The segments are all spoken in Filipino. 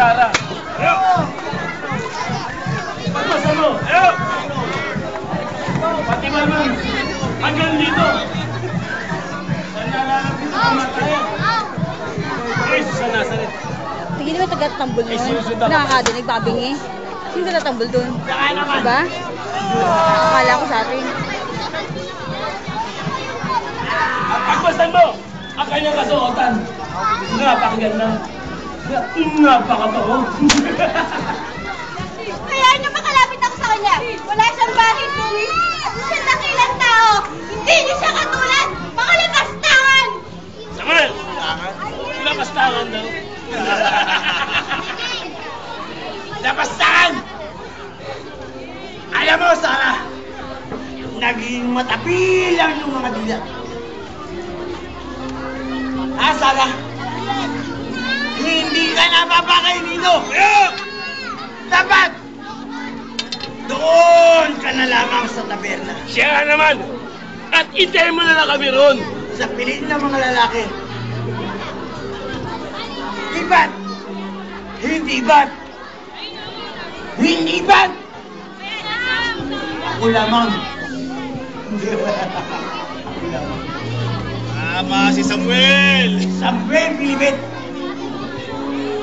Sara. Ayaw! Pagpasan mo! Ayaw! Pati naman, hanggang dito. Saan nalalapit ang kamatayan? Jesus sa Nazaret. Sige naman taga-tambol nun. Nakakadinig, babingi. Sino taga-tambol dun? Diba? Akala ko sa atin. Pagpasan mo! Ang kanyang kasuotan. Napakaganda. Napakabaho. Kaya niyo makalapit ako sa kanya. Wala siyang bahid kung siya dakilang tao. Hindi niyo siya katulad. Mga lakastangan! Samuel! Lakastangan daw. Lapastangan! Alam mo, Sarah, naging matapilang yung mga dila. Ha, Sarah? Hindi ka napapakay dito! Dapat! Doon ka na lamang sa taberna. Siya naman! At hintayin mo na lang kami roon. Sa pilit ng mga lalaki. Ibat! Hindi ibat! Hindi ibat! Ako lamang. Tama si Samuel! Samuel Pilibet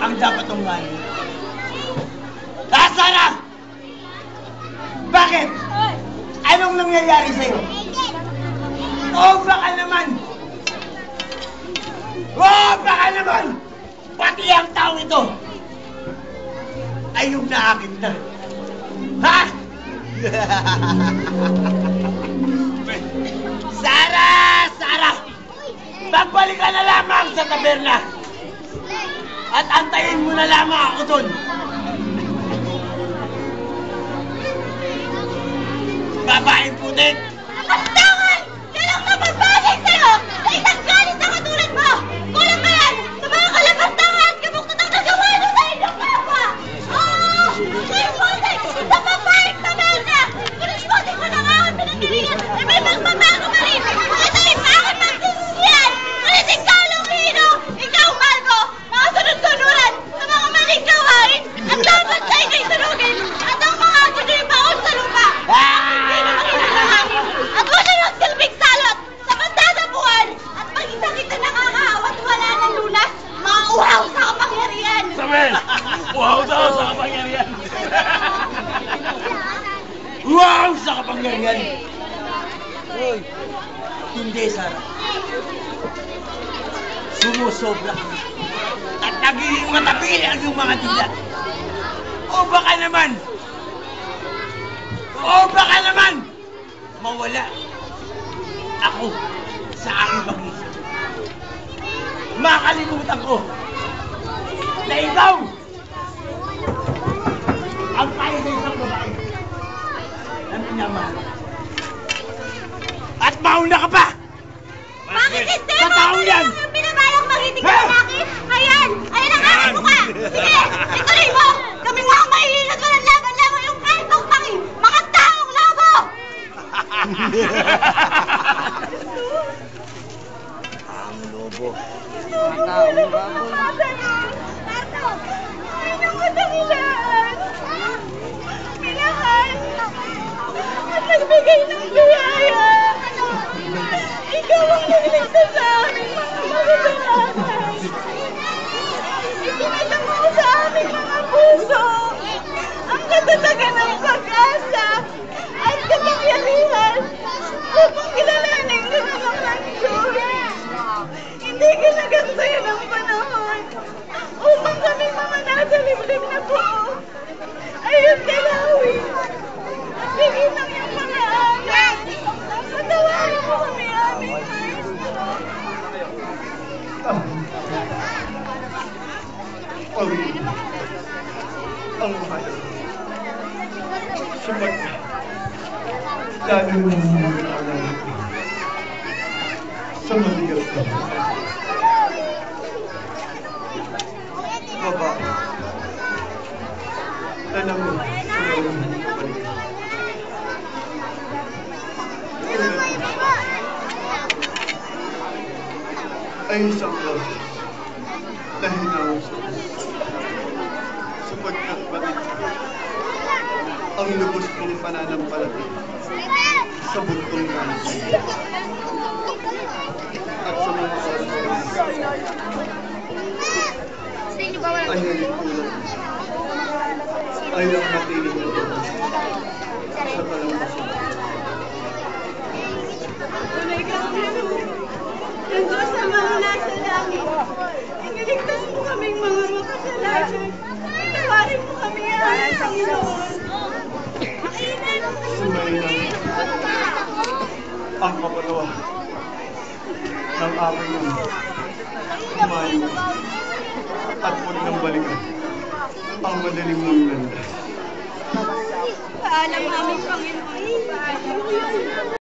ang dapat tunggalin. Sarah! Bakit? Anong nangyayari sa'yo? O baka naman! Pati ang tao ito ay yung naakit na. Ha? Sarah! Magbalik ka na lamang sa taberna. At antayin mo na lamang ako doon. Babaeng putik! Lakastangan! Yan ang napagpagay sa'yo! Na isang galit na katulad mo! Kulang ka yan sa mga kalapastangan! Kabuktot ang nagawa niyo sa inyong kapwa! Oo! Kayo po sa babaeng taberna! Kunispotin ko na nga ang pinagdiriyan na may magbabago pa rin! At ay bakit magsinusiyan! Ngunit ikaw, Lumino! Ikaw, Marco! Mga sunod-sunuran sa mga maling gawain! At dapat sa ikay sunugin! At ang mga aguloy baon sa lupa! At wala yung silbing salot sa banda sa buwan! At pag-isang ito nakakaawa at wala ng lunas, mga uhaw sa kapangyarihan! Samuel! Wow daw sa kapangyarihan! Wow! Sa kapangyarihan! Uy! Hindi, Sarah. Sumusobra. At nagiging matapili ang iyong mga dilat. O baka naman! Mawala ako sa aking pag-isip. Makalimutan ko na ikaw ang kaya sa isang babae na minamahal. At mauna ka pa! Bakit hindi Sa mo taong yan! yung pinabayang magiting na lalaki? Ayan! Ayan ang aking mukha! Sige! Ituloy mo! Kami nga ang mahihilot walang laban-laban yung kahit ng tangi! Mga taong labo! Ang lobo. Inyong kadakilaan! Minahal! At nagbigay ng biyaya! Ikaw ang nagligtas sa aming mga magdalaman! Itinatamo sa aming mga puso ang katatagan ng pag-asa at kapangyarihan upang kilalanin ka ng ng Diyos. Hindi ginagansaya ng panahon upang kami mga nasa liblib na buo ay yung galawin at bigyan ng iyong mga anak. Patawarin mo kami aming maestro. Ang mahal. Sumat na. Lalo mo muna alay sa maligas na babae. Alam mo, sa loob mo balik. Ay isang love na hinawag sa ang lubos kong pananampalataya sa buntong kaso at sa mga oras ay nalikulan ay ang matiling na ito sa talampasan. Tunay ka ang Diyos sa mga nasa langit. Iniligtas mo kaming mga makasalanan. Tawarin mo kami, Panginoon. Sumayin ang kapalawa ng aking kumain at muli ng balikan ang madaling mong ganda. Paalam aming Panginoon. Paalam.